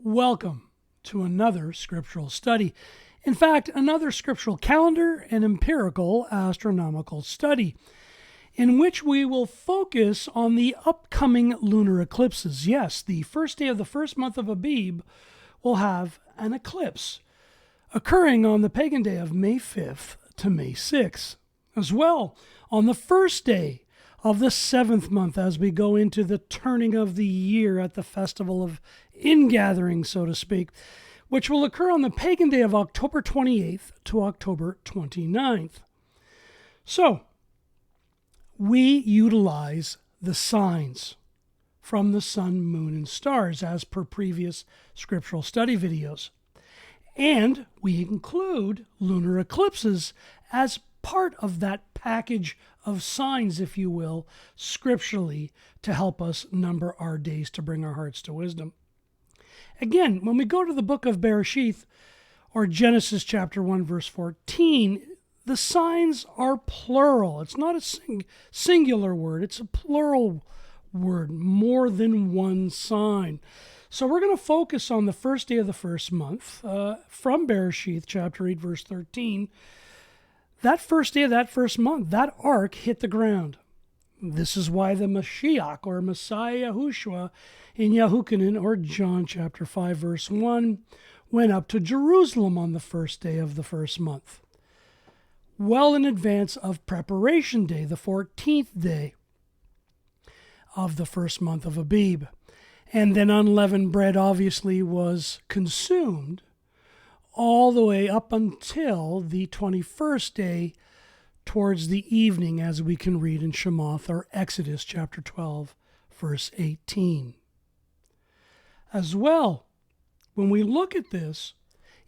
Welcome to another scriptural study. In fact, another scriptural calendar and empirical astronomical study, in which we will focus on the upcoming lunar eclipses. Yes, the first day of the first month of Abib will have an eclipse, occurring on the pagan day of May 5th to May 6th. As well, on the first day of the seventh month, as we go into the turning of the year at the festival of ingathering, so to speak, which will occur on the pagan day of October 28th to October 29th. So, we utilize the signs from the sun, moon, and stars as per previous scriptural study videos. And we include lunar eclipses as part of that package of signs, if you will, scripturally, to help us number our days to bring our hearts to wisdom. Again, when we go to the book of Bereshih, or Genesis chapter 1, verse 14, the signs are plural. It's not a singular word. It's a plural word, more than one sign. So we're going to focus on the first day of the first month from Bereshih chapter 8, verse 13. That first day of that first month, that ark hit the ground. This is why the Mashiach, or Messiah Yahushua, in Yahuchanan, or John chapter 5, verse 1, went up to Jerusalem on the first day of the first month, well in advance of preparation day, the 14th day of the first month of Abib. And then unleavened bread obviously was consumed all the way up until the 21st day towards the evening, as we can read in Shemoth, or Exodus chapter 12, verse 18. As well, when we look at this,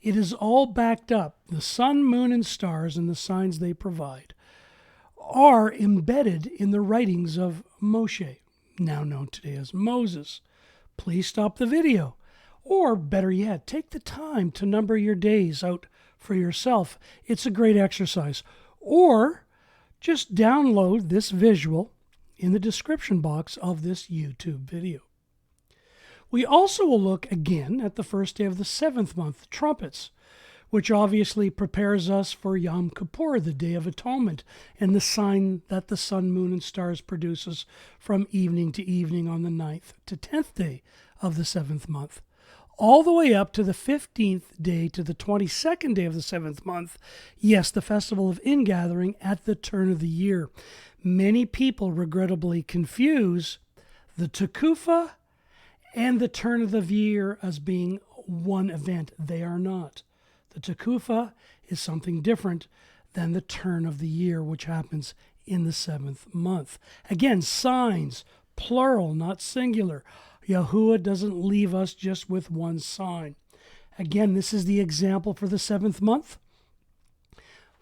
it is all backed up. The sun, moon, and stars, and the signs they provide, are embedded in the writings of Moshe, now known today as Moses. Please stop the video. Or better yet, take the time to number your days out for yourself. It's a great exercise. Or just download this visual in the description box of this YouTube video. We also will look again at the first day of the seventh month, Trumpets, which obviously prepares us for Yom Kippur, the Day of Atonement, and the sign that the sun, moon, and stars produces from evening to evening on the 9th to 10th day of the seventh month, all the way up to the 15th day to the 22nd day of the seventh month. Yes, the festival of ingathering at the turn of the year. Many people regrettably confuse the Tekufah and the turn of the year as being one event. They are not. The Tekufah is something different than the turn of the year, which happens in the seventh month. Again, signs, plural, not singular. Yahuwah doesn't leave us just with one sign. Again, this is the example for the seventh month.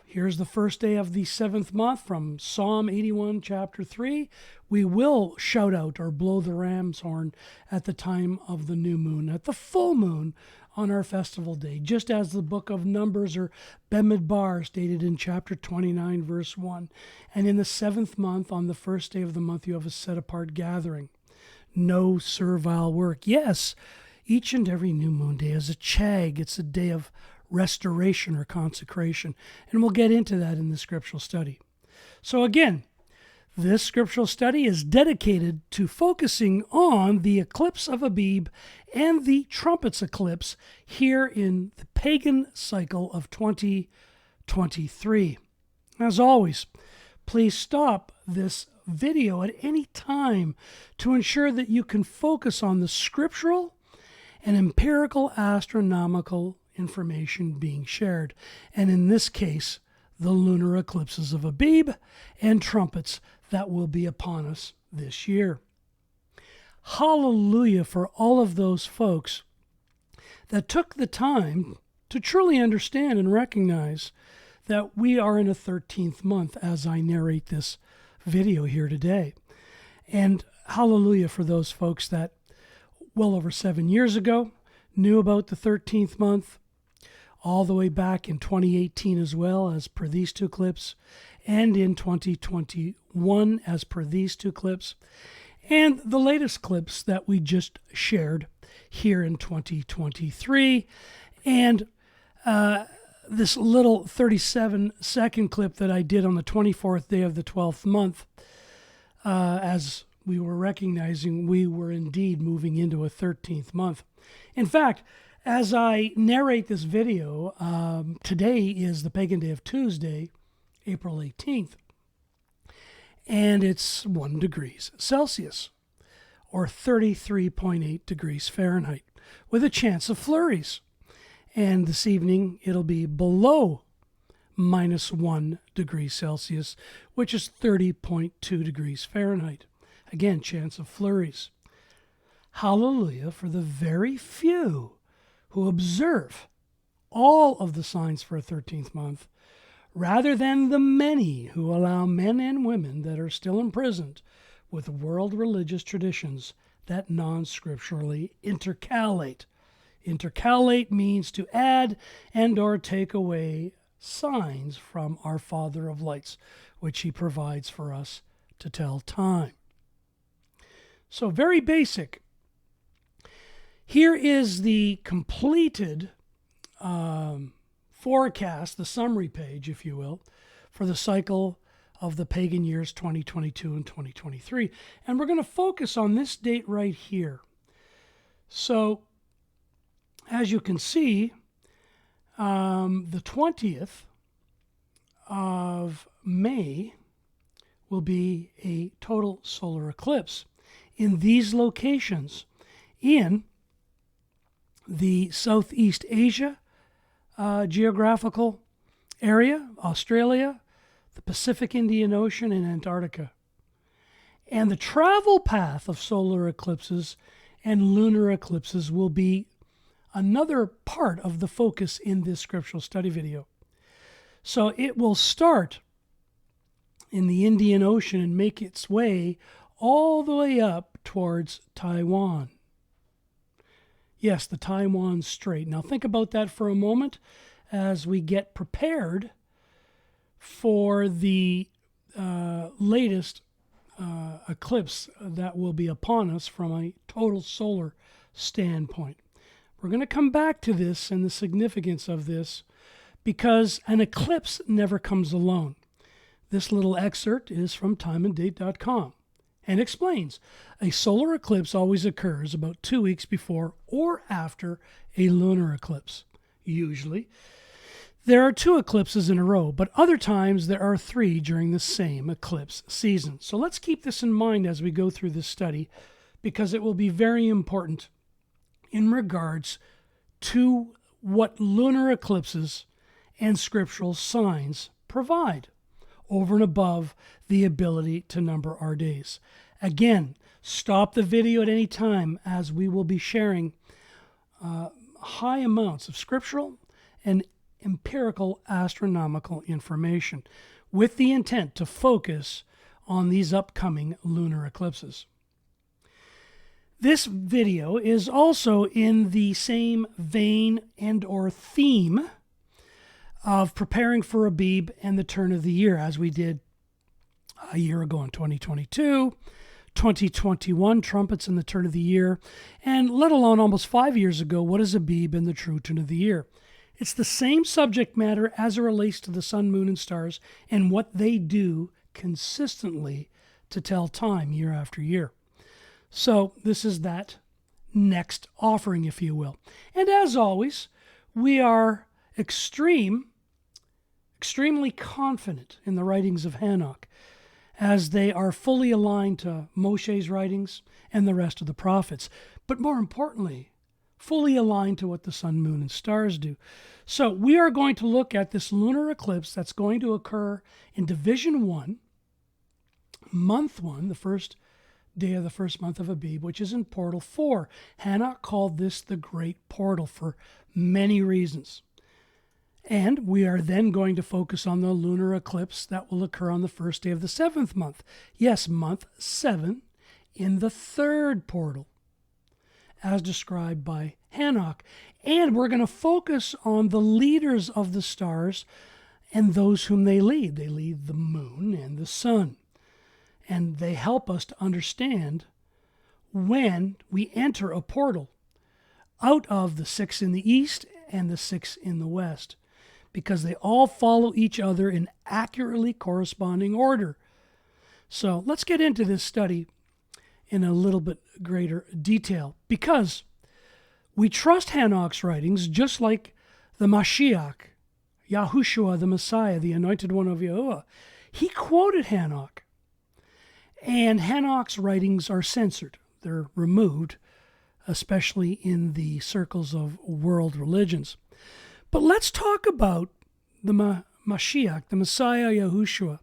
Here's the first day of the seventh month from Psalm 81, chapter 3. We will shout out or blow the ram's horn at the time of the new moon, at the full moon on our festival day, just as the book of Numbers, or Bemidbar, stated in chapter 29, verse 1. And in the seventh month, on the first day of the month, you have a set-apart gathering. No servile work. Yes, each and every new moon day is a chag. It's a day of restoration or consecration. And we'll get into that in the scriptural study. So again, this scriptural study is dedicated to focusing on the eclipse of Abib and the Trumpets eclipse here in the pagan cycle of 2023. As always, please stop this video at any time to ensure that you can focus on the scriptural and empirical astronomical information being shared, and in this case, the lunar eclipses of Abib and Trumpets that will be upon us this year. Hallelujah for all of those folks that took the time to truly understand and recognize that we are in a 13th month as I narrate this video here today. And hallelujah for those folks that well over 7 years ago knew about the 13th month, all the way back in 2018 as well, as per these two clips, and in 2021 as per these two clips, and the latest clips that we just shared here in 2023. And this little 37-second clip that I did on the 24th day of the 12th month, as we were recognizing we were indeed moving into a 13th month. In fact, as I narrate this video, today is the pagan day of Tuesday, April 18th, and it's 1 degrees Celsius, or 33.8 degrees Fahrenheit, with a chance of flurries. And this evening, it'll be below -1 degree Celsius, which is 30.2 degrees Fahrenheit. Again, chance of flurries. Hallelujah for the very few who observe all of the signs for a 13th month, rather than the many who allow men and women that are still imprisoned with world religious traditions that non-scripturally intercalate. Intercalate means to add and or take away signs from our Father of Lights, which he provides for us to tell time. So very basic. Here is the completed forecast, the summary page, if you will, for the cycle of the pagan years 2022 and 2023. And we're going to focus on this date right here. So, as you can see, the 20th of May will be a total solar eclipse in these locations in the Southeast Asia geographical area, Australia, the Pacific Indian Ocean, and Antarctica. And the travel path of solar eclipses and lunar eclipses will be another part of the focus in this scriptural study video. So it will start in the Indian Ocean and make its way all the way up towards Taiwan. Yes, the Taiwan Strait. Now think about that for a moment as we get prepared for the latest eclipse that will be upon us from a total solar standpoint. We're going to come back to this and the significance of this because an eclipse never comes alone. This little excerpt is from timeanddate.com and explains a solar eclipse always occurs about 2 weeks before or after a lunar eclipse. Usually, there are 2 eclipses in a row, but other times there are 3 during the same eclipse season. So let's keep this in mind as we go through this study because it will be very important in regards to what lunar eclipses and scriptural signs provide over and above the ability to number our days. Again, stop the video at any time as we will be sharing high amounts of scriptural and empirical astronomical information with the intent to focus on these upcoming lunar eclipses. This video is also in the same vein and or theme of preparing for ABIB and the turn of the year as we did a year ago in 2022, 2021, Trumpets and the turn of the year, and let alone almost 5 years ago, what is ABIB and the true turn of the year. It's the same subject matter as it relates to the sun, moon, and stars and what they do consistently to tell time year after year. So this is that next offering, if you will. And as always, we are extremely confident in the writings of Hanok as they are fully aligned to Moshe's writings and the rest of the prophets. But more importantly, fully aligned to what the sun, moon, and stars do. So we are going to look at this lunar eclipse that's going to occur in Division 1, Month 1, the first day of the first month of ABIB, which is in Portal 4. Hanok called this the Great Portal for many reasons. And we are then going to focus on the lunar eclipse that will occur on the first day of the 7th month. Yes, month 7 in the 3rd portal, as described by Hanok. And we're going to focus on the leaders of the stars and those whom they lead. They lead the moon and the sun. And they help us to understand when we enter a portal out of the 6 in the east and the 6 in the west, because they all follow each other in accurately corresponding order. So let's get into this study in a little bit greater detail, because we trust Hanoch's writings just like the Mashiach, Yahushua, the Messiah, the Anointed One of Yahuwah. He quoted Hanoch, and Hanoch's writings are censored. They're removed, especially in the circles of world religions. But let's talk about the Mashiach, the Messiah, Yahushua,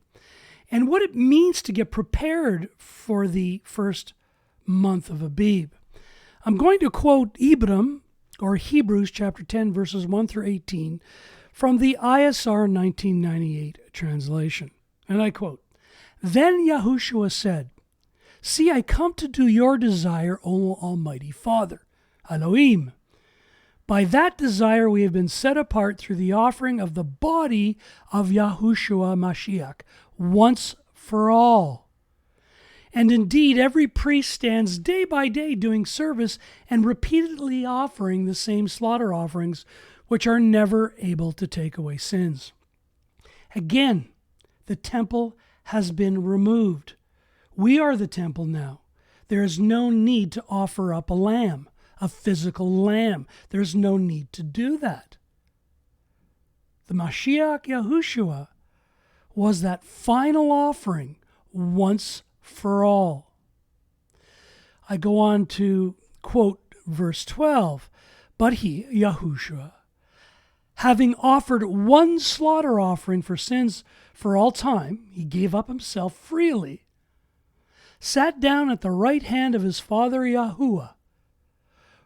and what it means to get prepared for the first month of Abib. I'm going to quote Ibram, or Hebrews chapter 10, verses 1 through 18, from the ISR 1998 translation. And I quote, "Then Yahushua said, 'See, I come to do your desire, O Almighty Father, Elohim. By that desire we have been set apart through the offering of the body of Yahushua Mashiach, once for all. And indeed, every priest stands day by day doing service and repeatedly offering the same slaughter offerings, which are never able to take away sins.' Again, the temple has been removed. We are the temple now. There is no need to offer up a lamb, a physical lamb. There's no need to do that. The Mashiach Yahushua was that final offering once for all." I go on to quote verse 12, "But he, Yahushua, having offered one slaughter offering for sins for all time, he gave up himself freely, sat down at the right hand of his Father Yahuwah.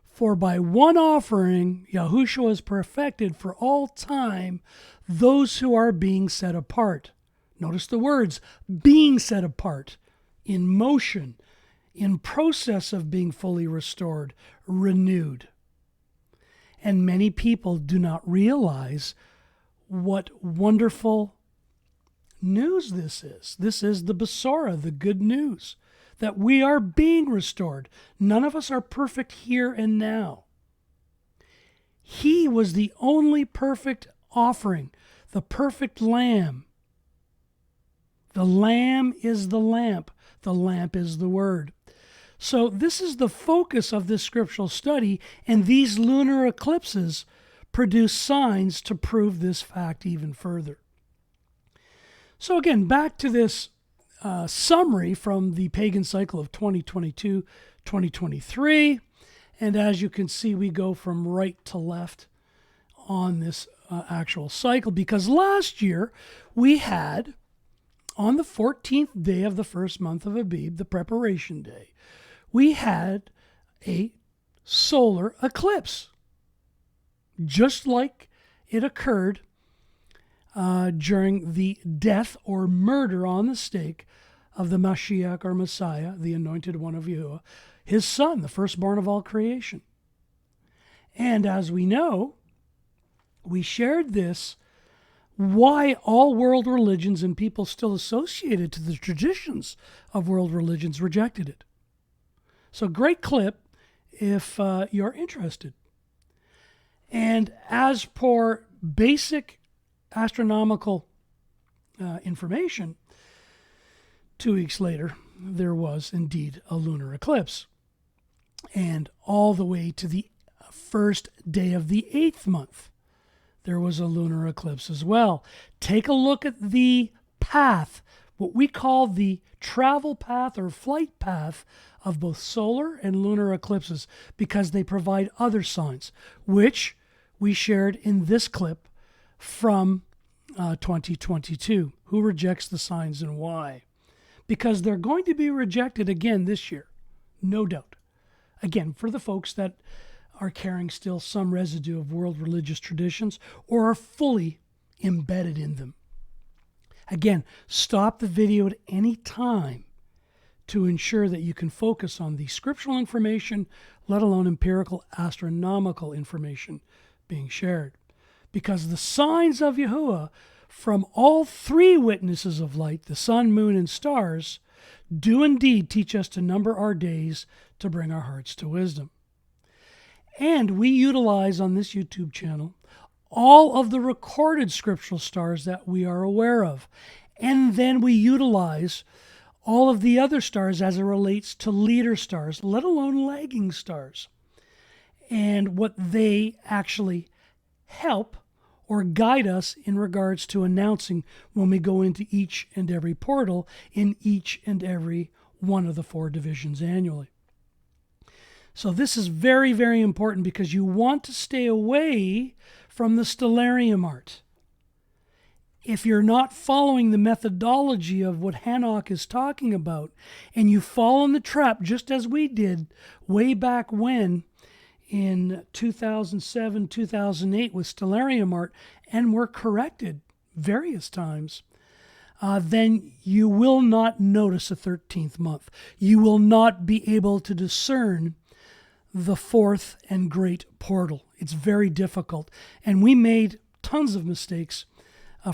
For by one offering, Yahushua has perfected for all time those who are being set apart." Notice the words, being set apart, in motion, in process of being fully restored, renewed. And many people do not realize what wonderful news this is. This is the Besorah, the good news, that we are being restored. None of us are perfect here and now. He was the only perfect offering, the perfect lamb. The lamb is the lamp. The lamp is the word. So this is the focus of this scriptural study, and these lunar eclipses produce signs to prove this fact even further. So again, back to this summary from the pagan cycle of 2022-2023. And as you can see, we go from right to left on this actual cycle, because last year we had, on the 14th day of the first month of Abib, the preparation day, we had a solar eclipse, just like it occurred during the death or murder on the stake of the Mashiach or Messiah, the Anointed One of Yahuwah, his son, the firstborn of all creation. And as we know, we shared this, why all world religions and people still associated to the traditions of world religions rejected it. So great clip if you're interested. And as per basic astronomical information, 2 weeks later, there was indeed a lunar eclipse. And all the way to the first day of the 8th month, there was a lunar eclipse as well. Take a look at the path, what we call the travel path or flight path of both solar and lunar eclipses, because they provide other signs, which we shared in this clip from 2022. Who rejects the signs and why? Because they're going to be rejected again this year, no doubt. Again, for the folks that are carrying still some residue of world religious traditions or are fully embedded in them. Again, stop the video at any time to ensure that you can focus on the scriptural information, let alone empirical astronomical information being shared. Because the signs of Yahuwah from all 3 witnesses of light, the sun, moon, and stars, do indeed teach us to number our days to bring our hearts to wisdom. And we utilize on this YouTube channel all of the recorded scriptural stars that we are aware of. And then we utilize all of the other stars as it relates to leader stars, let alone lagging stars, and what they actually help or guide us in regards to announcing when we go into each and every portal in each and every one of the 4 divisions annually. So this is very, very important because you want to stay away from the stellarium art. If you're not following the methodology of what Hanok is talking about, and you fall in the trap just as we did way back when in 2007, 2008 with stellarium art, and were corrected various times, then you will not notice a 13th month. You will not be able to discern the 4th and great portal. It's very difficult. And we made tons of mistakes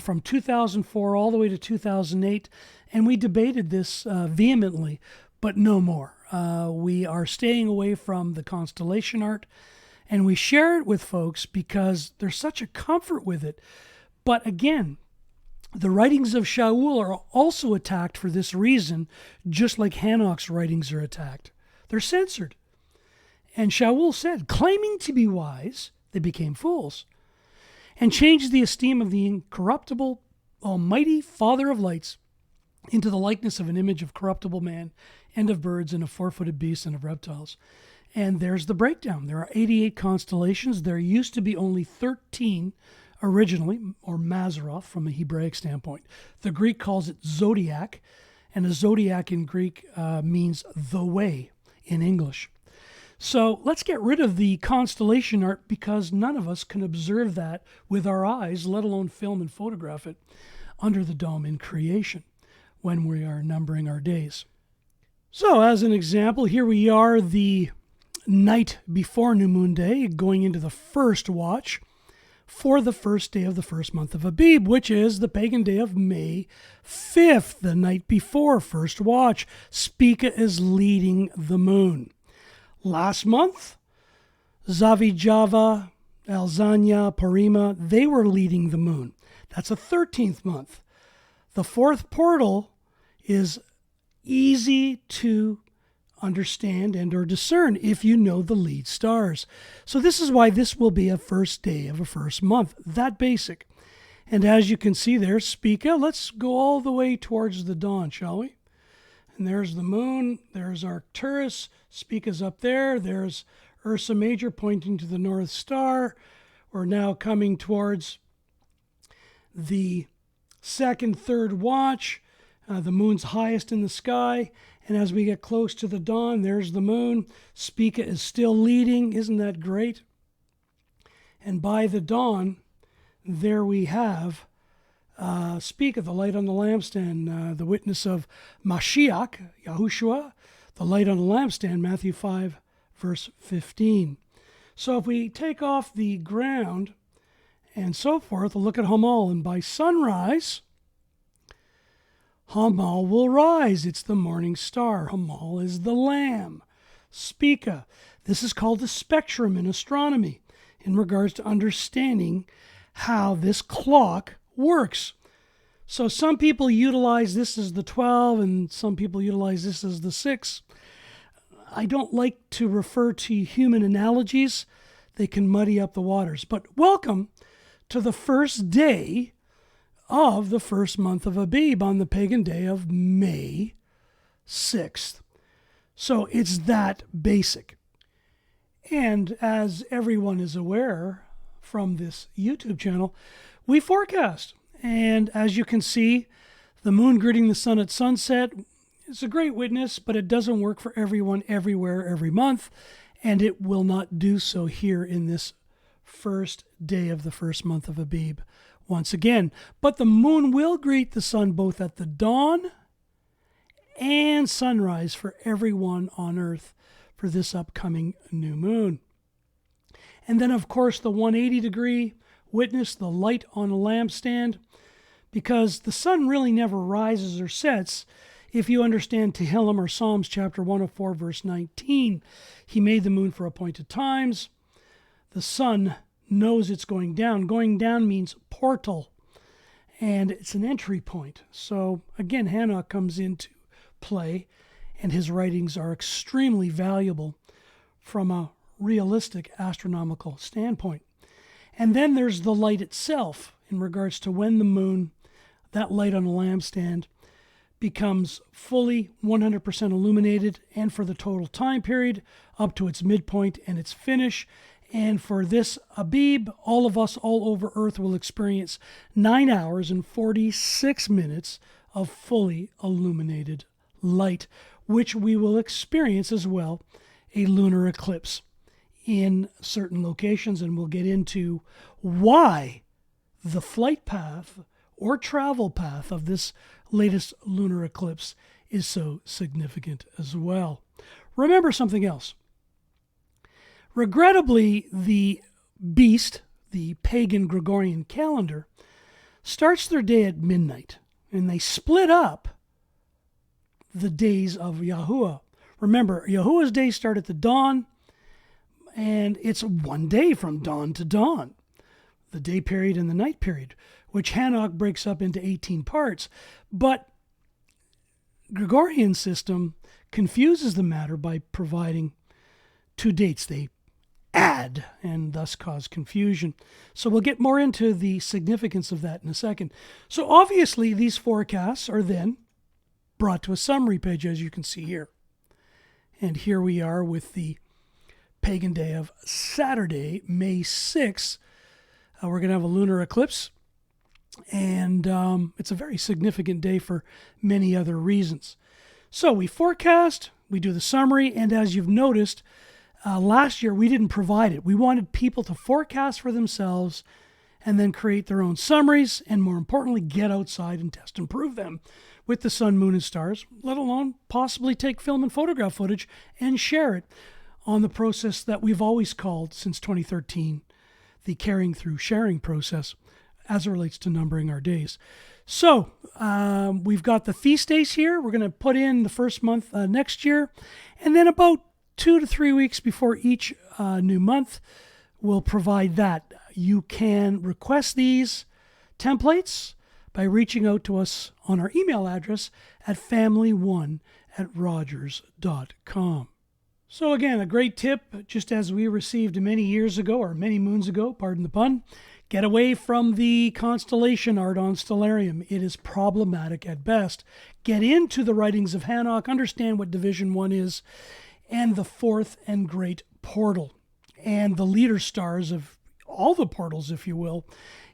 from 2004 all the way to 2008, and we debated this vehemently, but no more. We are staying away from the constellation art, and we share it with folks because there's such a comfort with it. But again, the writings of Shaul are also attacked for this reason, just like Hanok's writings are attacked. They're censored. And Shaul said, claiming to be wise, they became fools, and changed the esteem of the incorruptible, almighty Father of lights into the likeness of an image of corruptible man, and of birds, and of 4-footed beasts, and of reptiles. And there's the breakdown. There are 88 constellations. There used to be only 13 originally, or Mazzaroth from a Hebraic standpoint. The Greek calls it zodiac, and a zodiac in Greek means the way in English. So let's get rid of the constellation art because none of us can observe that with our eyes, let alone film and photograph it under the dome in creation when we are numbering our days. So as an example, here we are the night before New Moon Day, going into the first watch for the first day of the first month of Abib, which is the pagan day of May 5th, the night before first watch. Spica is leading the moon. Last month, Zavijava, Alzania, Parima, they were leading the moon. That's a 13th month. The 4th portal is easy to understand and or discern if you know the lead stars. So this is why this will be a first day of a first month. That basic. And as you can see there, Spica, let's go all the way towards the dawn, shall we? And there's the moon, there's Arcturus, Spica's up there, there's Ursa Major pointing to the North Star. We're now coming towards the 2nd, 3rd watch. The moon's highest in the sky, and as we get close to the dawn, there's the moon. Spica is still leading. Isn't that great? And by the dawn, there we have Spica, the light on the lampstand, the witness of Mashiach, Yahushua, the light on the lampstand, Matthew 5, verse 15. So if we take off the ground and so forth, we'll look at Hamal, and by sunrise, Hamal will rise. It's the morning star. Hamal is the lamb. Spica. This is called the spectrum in astronomy in regards to understanding how this clock works. So some people utilize this as the 12 and some people utilize this as the 6. I don't like to refer to human analogies. They can muddy up the waters. But welcome to the first day of the first month of Abib on the pagan day of May 6th. So it's that basic. And as everyone is aware from this YouTube channel, we forecast. And as you can see, the moon greeting the sun at sunset is a great witness, but it doesn't work for everyone, everywhere, every month. And it will not do so here in this first day of the first month of Abib once again. But the moon will greet the sun both at the dawn and sunrise for everyone on earth for this upcoming new moon. And then, of course, the 180-degree witness, the light on a lampstand, because the sun really never rises or sets. If you understand Tehillim or Psalms chapter 104, verse 19, he made the moon for appointed times. the sun knows it's going down. Going down means portal, and it's an entry point. So again, Hanok comes into play, and his writings are extremely valuable from a realistic astronomical standpoint. And then there's the light itself in regards to when the moon, that light on the lampstand, becomes fully 100% illuminated, and for the total time period up to its midpoint and its finish. And for this ABIB, all of us all over Earth will experience 9 hours and 46 minutes of fully illuminated light, which we will experience as well a lunar eclipse in certain locations. And we'll get into why the flight path or travel path of this latest lunar eclipse is so significant as well. Remember something else. Regrettably, the beast, the pagan Gregorian calendar, starts their day at midnight, and they split up the days of Yahuwah. Remember, Yahuwah's days start at the dawn, and it's one day from dawn to dawn, the day period and the night period, which Hanok breaks up into 18 parts. But Gregorian system confuses the matter by providing two dates. They add and thus cause confusion. So we'll get more into the significance of that in a second. So obviously these forecasts are then brought to a summary page, as you can see here. And here we are with the pagan day of Saturday, May 6th. We're going to have a lunar eclipse, and it's a very significant day for many other reasons. So we forecast, we do the summary, and as you've noticed, last year we didn't provide it. We wanted people to forecast for themselves and then create their own summaries, and more importantly, get outside and test and prove them with the sun, moon, and stars, let alone possibly take film and photograph footage and share it on the process that we've always called since 2013, the carrying through sharing process as it relates to numbering our days. So we've got the feast days here. We're going to put in the first month next year, and then about 2 to 3 weeks before each new month, we'll provide that. You can request these templates by reaching out to us on our email address at family1@rogers.com. So again, a great tip, just as we received many years ago, or many moons ago, pardon the pun, get away from the constellation art on Stellarium. It is problematic at best. Get into the writings of Hanok, understand what Division 1 is, and the fourth and great portal, and the leader stars of all the portals, if you will.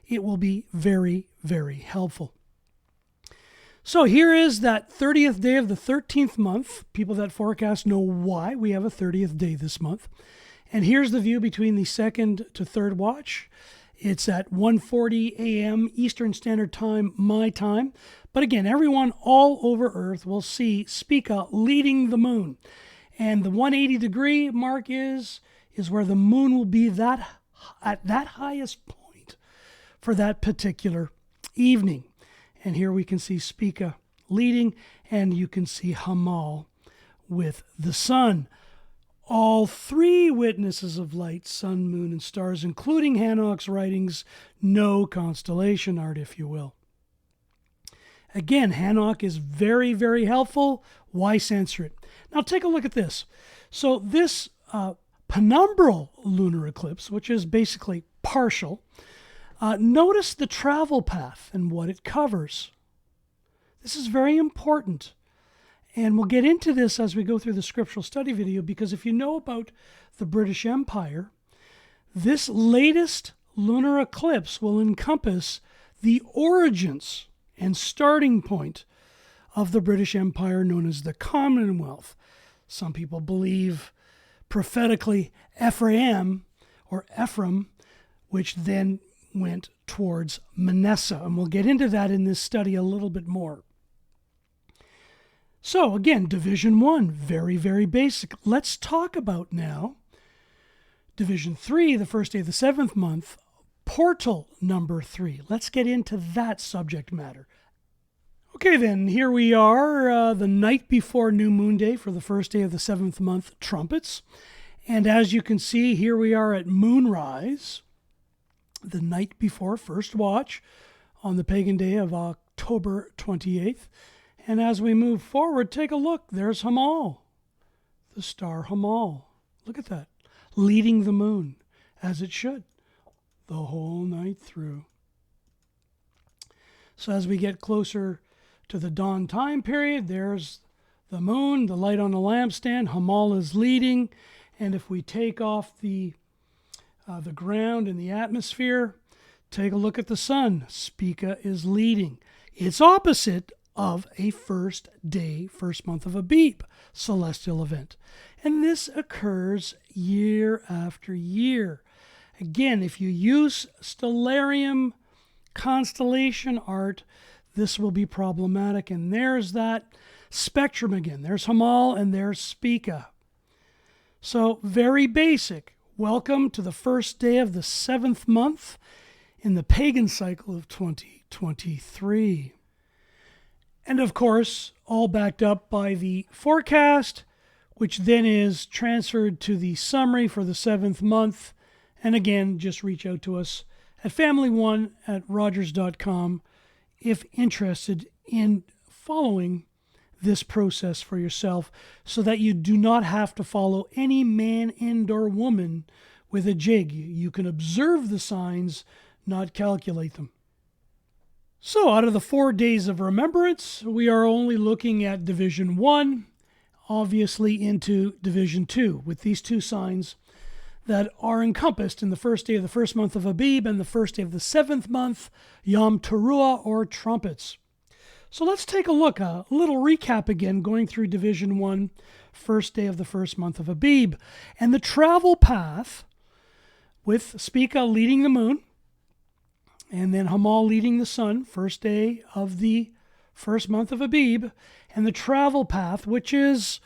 It will be very, very helpful. So here is that 30th day of the 13th month. People that forecast know why we have a 30th day this month. And here's the view between the second to third watch. It's at 1:40 a.m. Eastern Standard Time, my time. But again, everyone all over Earth will see Spica leading the moon. And the 180 degree mark is where the moon will be at that highest point for that particular evening. And here we can see Spica leading, and you can see Hamal with the sun. All three witnesses of light, sun, moon, and stars, including Hanok's writings, no constellation art, if you will. Again, Hanok is very, very helpful. Why censor it? Now take a look at this. So this penumbral lunar eclipse, which is basically partial, notice the travel path and what it covers. This is very important. And we'll get into this as we go through the scriptural study video, because if you know about the British Empire, this latest lunar eclipse will encompass the origins and starting point of the British Empire known as the Commonwealth. Some people believe prophetically Ephraim, which then went towards Manasseh. And we'll get into that in this study a little bit more. So again, Division 1, very, very basic. Let's talk about now Division 3, the first day of the 7th month, portal number 3. Let's get into that subject matter. Okay then, here we are, the night before New Moon Day for the first day of the 7th month, Trumpets. And as you can see, here we are at moonrise, the night before first watch on the pagan day of October 28th. And as we move forward, take a look. There's Hamal, the star Hamal. Look at that, leading the moon, as it should, the whole night through. So as we get closer to the dawn time period, there's the moon, the light on the lampstand. Hamal is leading. And if we take off the ground and the atmosphere, take a look at the sun. Spica is leading. It's opposite of a first month of Abib celestial event. And this occurs year after year. Again, if you use stellarium constellation art, this will be problematic. And there's that spectrum again. There's Hamal and there's Spica. So very basic. Welcome to the first day of the 7th month in the pagan cycle of 2023. And of course, all backed up by the forecast, which then is transferred to the summary for the 7th month. And again, just reach out to us at family1@rogers.com if interested in following this process for yourself, so that you do not have to follow any man and or woman with a jig. You can observe the signs, not calculate them. So out of the 4 days of remembrance, we are only looking at Division 1, obviously into Division 2, with these two signs that are encompassed in the first day of the first month of Abib and the first day of the 7th month, YOM Teruah, or Trumpets. So let's take a look, a little recap again, going through Division 1, first day of the first month of Abib. And the travel path with Spica leading the moon, and then Hamal leading the sun, first day of the first month of Abib, and the travel path, which is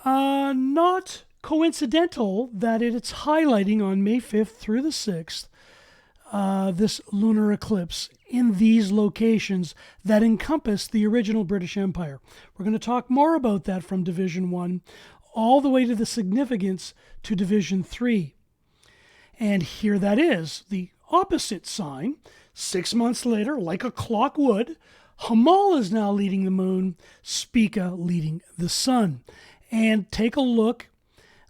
not coincidental that it's highlighting on May 5th through the 6th, this lunar eclipse in these locations that encompass the original British Empire. We're going to talk more about that from Division 1 all the way to the significance to Division 3. And here that is, the opposite sign. 6 months later, like a clock would, Hamal is now leading the moon, Spica leading the sun. And take a look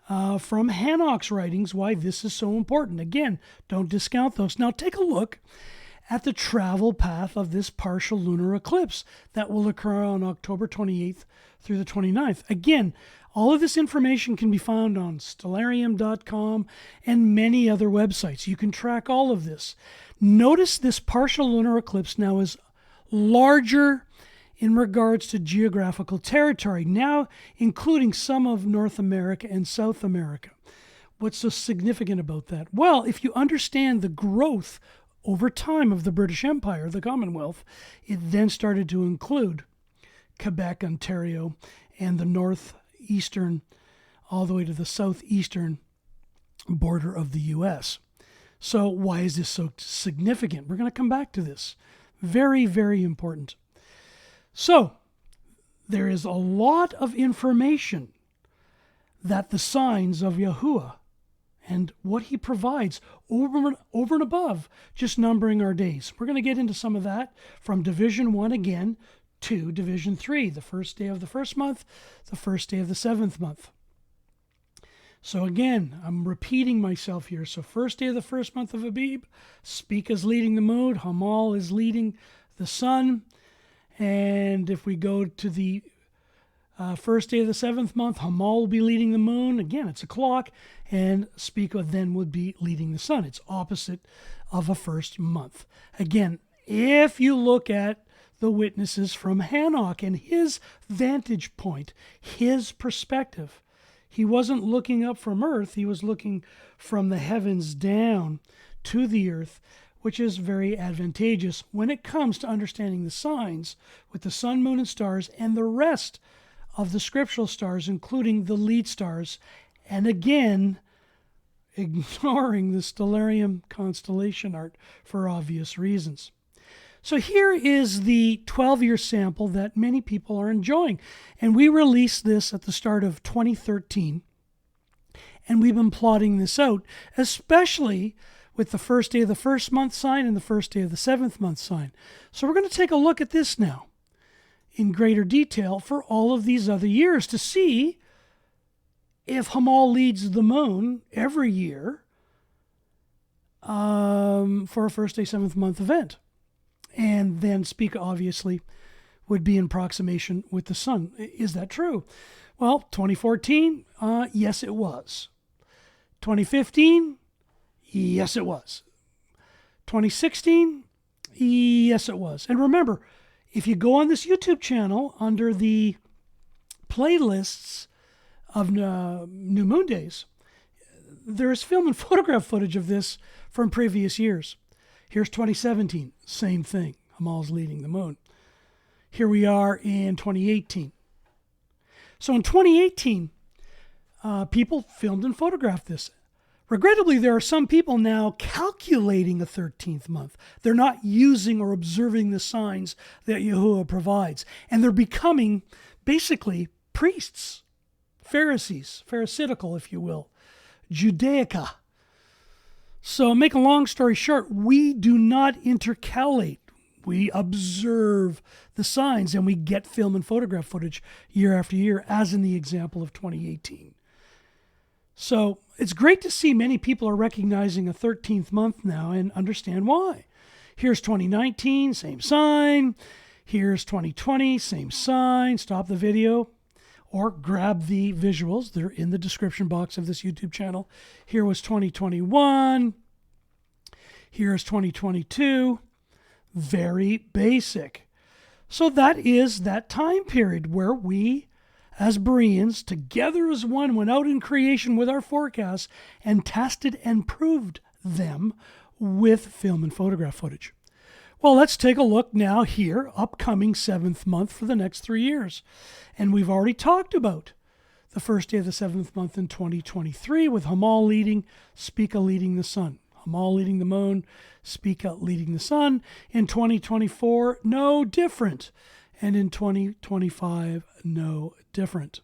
from Hanok's writings why this is so important. Again, don't discount those. Now take a look at the travel path of this partial lunar eclipse that will occur on October 28th through the 29th. Again, all of this information can be found on stellarium.com and many other websites. You can track all of this. Notice this partial lunar eclipse now is larger in regards to geographical territory, now including some of North America and South America. What's so significant about that? Well, if you understand the growth over time of the British Empire, the Commonwealth, it then started to include Quebec, Ontario, and the northeastern, all the way to the southeastern border of the U.S. So why is this so significant? We're going to come back to this. Very, very important. So there is a lot of information that the signs of Yahuwah and what he provides over and above just numbering our days. We're going to get into some of that from Division 1 again to Division 3, the first day of the first month, the first day of the 7th month. So again, I'm repeating myself here. So first day of the first month of Abib, Spica is leading the moon, Hamal is leading the sun. And if we go to the first day of the 7th month, Hamal will be leading the moon. Again, it's a clock. And Spica then would be leading the sun. It's opposite of a first month. Again, if you look at the witnesses from Hanok and his vantage point, his perspective, he wasn't looking up from earth. He was looking from the heavens down to the earth, which is very advantageous when it comes to understanding the signs with the sun, moon, and stars, and the rest of the scriptural stars, including the lead stars, and again, ignoring the stellarium constellation art for obvious reasons. So here is the 12-year sample that many people are enjoying, and we released this at the start of 2013, And we've been plotting this out, especially with the first day of the first month sign and the first day of the seventh month sign. So we're going to take a look at this now in greater detail for all of these other years to see if Hamal leads the moon every year for a first day, seventh month event. And then Spica obviously would be in proximation with the sun. Is that true? Well, 2014, yes, it was. 2015, yes, it was. 2016, yes, it was. And remember, if you go on this YouTube channel under the playlists of New Moon Days, there is film and photograph footage of this from previous years. Here's 2017, same thing. Hamal's leading the moon. Here we are in 2018. So in 2018, people filmed and photographed this. Regrettably, there are some people now calculating a 13th month. They're not using or observing the signs that Yahuwah provides. And they're becoming basically priests, Pharisees, Pharisaical, if you will, Judaica. So make a long story short, we do not intercalate. We observe the signs and we get film and photograph footage year after year, as in the example of 2018. So it's great to see many people are recognizing a 13th month now and understand why. Here's 2019, same sign. Here's 2020, same sign. Stop the video or grab the visuals. They're in the description box of this YouTube channel. Here was 2021. Here's 2022. Very basic. So that is that time period where we, as Bereans, together as one, went out in creation with our forecasts and tested and proved them with film and photograph footage. Well, let's take a look now here, upcoming seventh month for the next 3 years. And we've already talked about the first day of the seventh month in 2023 with Hamal leading, Spica leading the sun. Hamal leading the moon, Spica leading the sun. In 2024, no different. And in 2025, no different.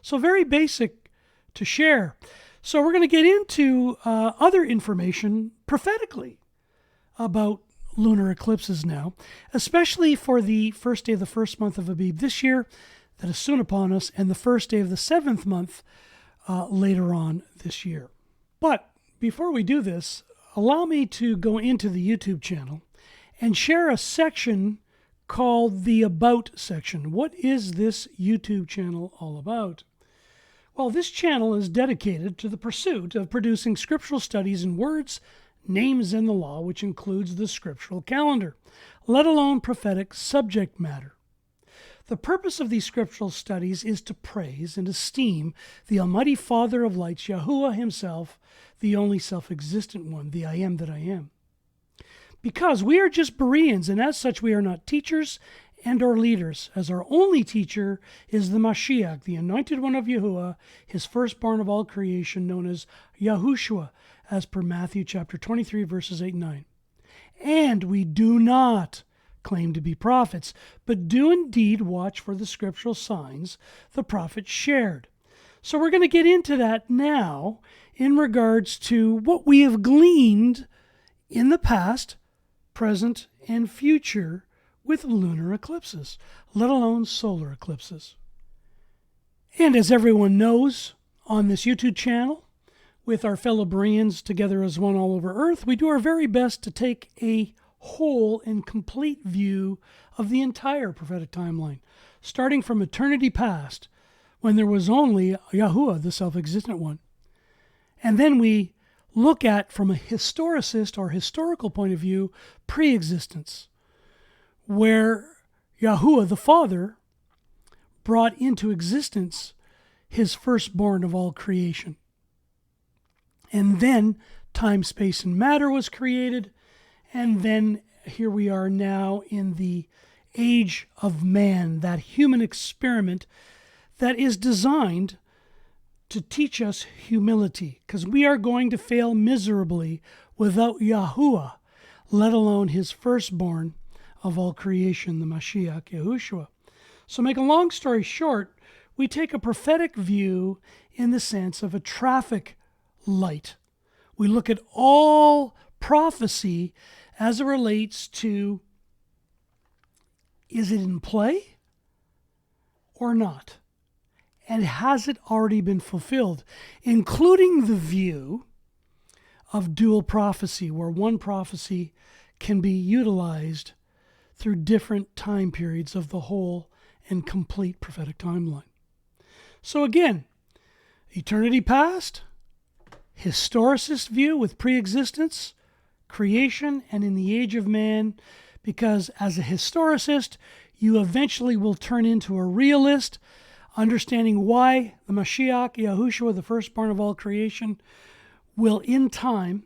So very basic to share. So we're going to get into other information prophetically about lunar eclipses now, especially for the first day of the first month of Abib this year that is soon upon us, and the first day of the seventh month later on this year. But before we do this, allow me to go into the YouTube channel and share a section called the About section. What is this YouTube channel all about? Well, this channel is dedicated to the pursuit of producing scriptural studies in words, names, and the law, which includes the scriptural calendar, let alone prophetic subject matter. The purpose of these scriptural studies is to praise and esteem the Almighty Father of lights, Yahuwah himself, the only self-existent one, the I am that I am. Because we are just Bereans, and as such we are not teachers and or leaders, as our only teacher is the Mashiach, the anointed one of Yahuwah, his firstborn of all creation, known as Yahushua, as per Matthew chapter 23, verses 8 and 9. And we do not claim to be prophets, but do indeed watch for the scriptural signs the prophets shared. So we're going to get into that now in regards to what we have gleaned in the past, present, and future with lunar eclipses, let alone solar eclipses. And as everyone knows, on this YouTube channel, with our fellow Bereans together as one all over Earth, we do our very best to take a whole and complete view of the entire prophetic timeline, starting from eternity past, when there was only Yahuwah, the self-existent one. And then we look at, from a historicist or historical point of view, pre-existence, where Yahuwah, the Father, brought into existence his firstborn of all creation. And then time, space, and matter was created. And then here we are now in the age of man, that human experiment that is designed to teach us humility, because we are going to fail miserably without Yahuwah, let alone his firstborn of all creation, the Mashiach, Yahushua. So make a long story short, we take a prophetic view in the sense of a traffic light. We look at all prophecy as it relates to, is it in play or not? And has it already been fulfilled? Including the view of dual prophecy, where one prophecy can be utilized through different time periods of the whole and complete prophetic timeline. So again, eternity past, historicist view with pre-existence, creation, and in the age of man, because as a historicist, you eventually will turn into a realist, understanding why the Mashiach, Yahushua, the firstborn of all creation, will in time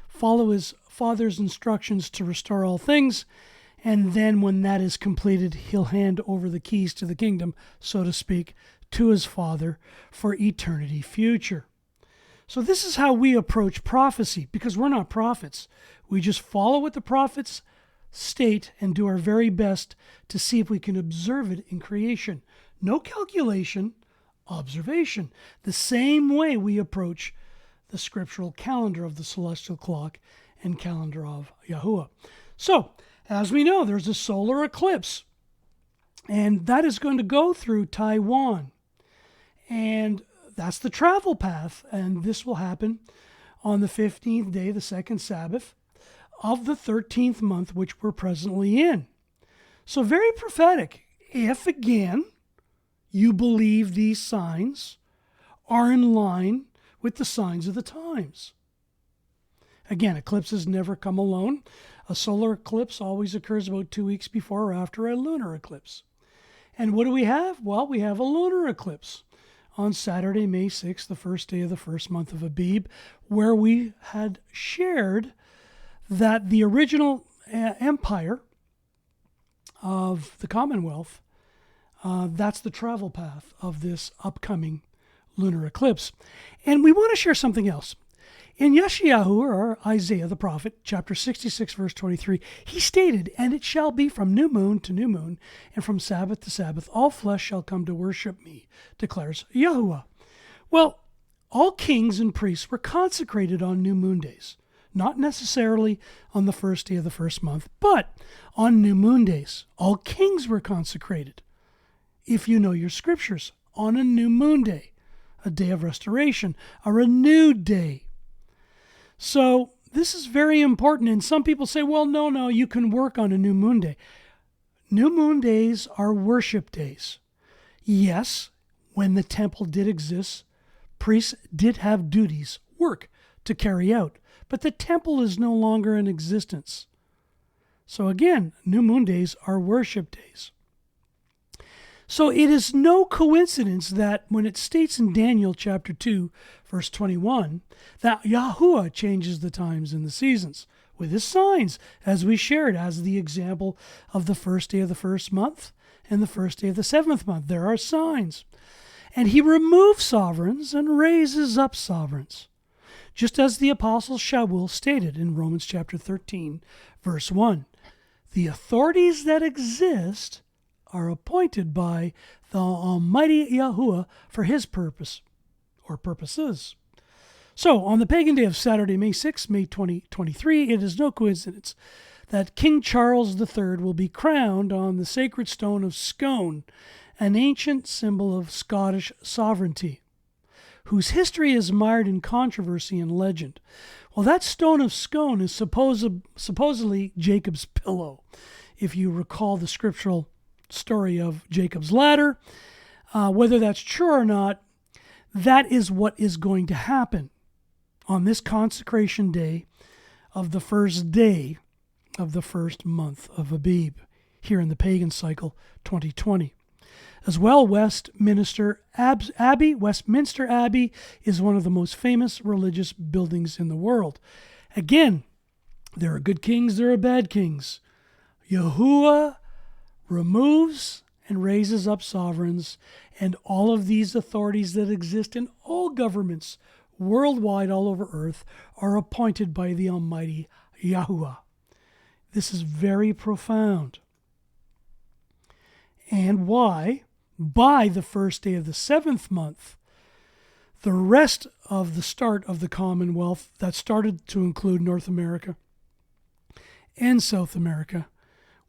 follow his Father's instructions to restore all things, and then when that is completed, he'll hand over the keys to the kingdom, so to speak, to his Father for eternity future. So this is how we approach prophecy, because we're not prophets. We just follow what the prophets state and do our very best to see if we can observe it in creation. No calculation, observation. The same way we approach the scriptural calendar of the celestial clock and calendar of Yahuwah. So, as we know, there's a solar eclipse, and that is going to go through Taiwan. And that's the travel path, and this will happen on the 15th day, the second Sabbath of the 13th month, which we're presently in. So very prophetic. If, again, you believe these signs are in line with the signs of the times. Again, eclipses never come alone. A solar eclipse always occurs about 2 weeks before or after a lunar eclipse. And what do we have? Well, we have a lunar eclipse on Saturday, May 6th, the first day of the first month of Abib, where we had shared that the original empire of the Commonwealth, that's the travel path of this upcoming lunar eclipse. And we want to share something else. In Yeshayahu, or Isaiah the prophet, chapter 66, verse 23, he stated, "And it shall be from new moon to new moon, and from Sabbath to Sabbath, all flesh shall come to worship me, declares Yahuwah." Well, all kings and priests were consecrated on new moon days. Not necessarily on the first day of the first month, but on new moon days. All kings were consecrated, if you know your scriptures, on a new moon day, a day of restoration, a renewed day. So this is very important. And some people say, well, no, you can work on a new moon day. New moon days are worship days. Yes, when the temple did exist, priests did have duties, work to carry out. But the temple is no longer in existence. So again, new moon days are worship days. So it is no coincidence that when it states in Daniel chapter 2, verse 21, that Yahuwah changes the times and the seasons with his signs, as we shared as the example of the first day of the first month and the first day of the seventh month. There are signs. And he removes sovereigns and raises up sovereigns, just as the apostle Shaul stated in Romans chapter 13, verse 1. The authorities that exist are appointed by the Almighty Yahuwah for his purpose or purposes. So, on the pagan day of Saturday, May 6, May 2023, it is no coincidence that King Charles III will be crowned on the sacred stone of Scone, an ancient symbol of Scottish sovereignty, whose history is mired in controversy and legend. Well, that stone of Scone is supposedly Jacob's pillow. If you recall the scriptural story of Jacob's ladder, whether that's true or not, that is what is going to happen on this consecration day of the first day of the first month of Abib, here in the pagan cycle 2020. As well, Westminster Abbey is one of the most famous religious buildings in the world. Again, there are good kings, there are bad kings. Yahuwah removes and raises up sovereigns, and all of these authorities that exist in all governments worldwide all over earth are appointed by the Almighty Yahuwah. This is very profound. And why by the first day of the 7th month, the rest of the start of the Commonwealth that started to include North America and South America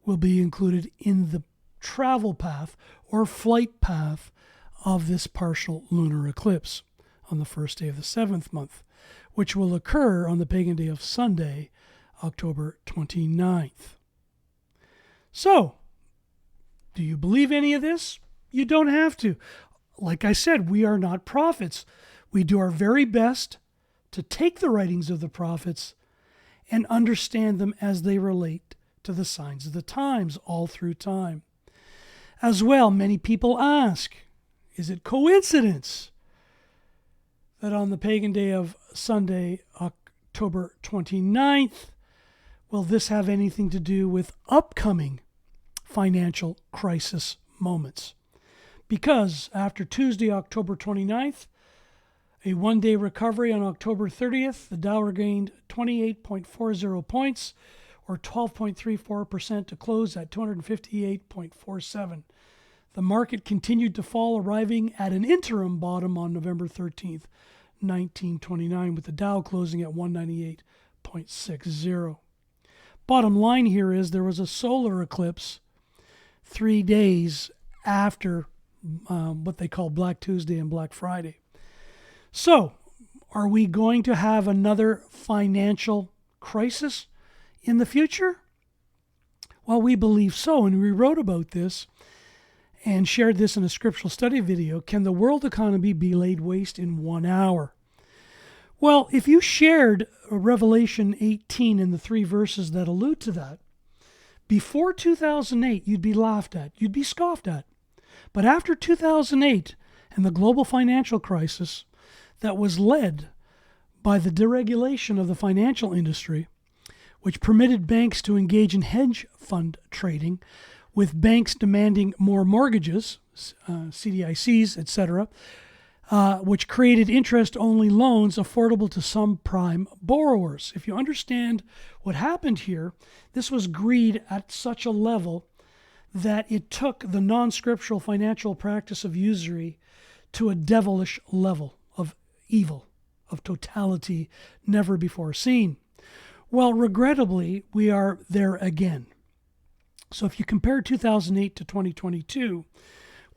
will be included in the travel path or flight path of this partial lunar eclipse on the first day of the 7th month, which will occur on the pagan day of Sunday, October 29th. So, do you believe any of this? You don't have to. Like I said, we are not prophets. We do our very best to take the writings of the prophets and understand them as they relate to the signs of the times all through time. As well, many people ask, is it coincidence that on the pagan day of Sunday, October 29th, will this have anything to do with upcoming financial crisis moments? Because after Tuesday, October 29th, a one-day recovery on October 30th, the Dow regained 28.40 points, or 12.34% to close at 258.47. The market continued to fall, arriving at an interim bottom on November 13th, 1929, with the Dow closing at 198.60. Bottom line here is there was a solar eclipse 3 days after what they call Black Tuesday and Black Friday. So, are we going to have another financial crisis in the future? Well, we believe so, and we wrote about this and shared this in a scriptural study video. Can the world economy be laid waste in 1 hour? Well, if you shared Revelation 18 and the 3 verses that allude to that, before 2008, you'd be laughed at, you'd be scoffed at. But after 2008 and the global financial crisis that was led by the deregulation of the financial industry, which permitted banks to engage in hedge fund trading, with banks demanding more mortgages, CDICs, etc., which created interest-only loans affordable to some prime borrowers. If you understand what happened here, this was greed at such a level that it took the non-scriptural financial practice of usury to a devilish level of evil, of totality never before seen. Well, regrettably, we are there again. So if you compare 2008 to 2022,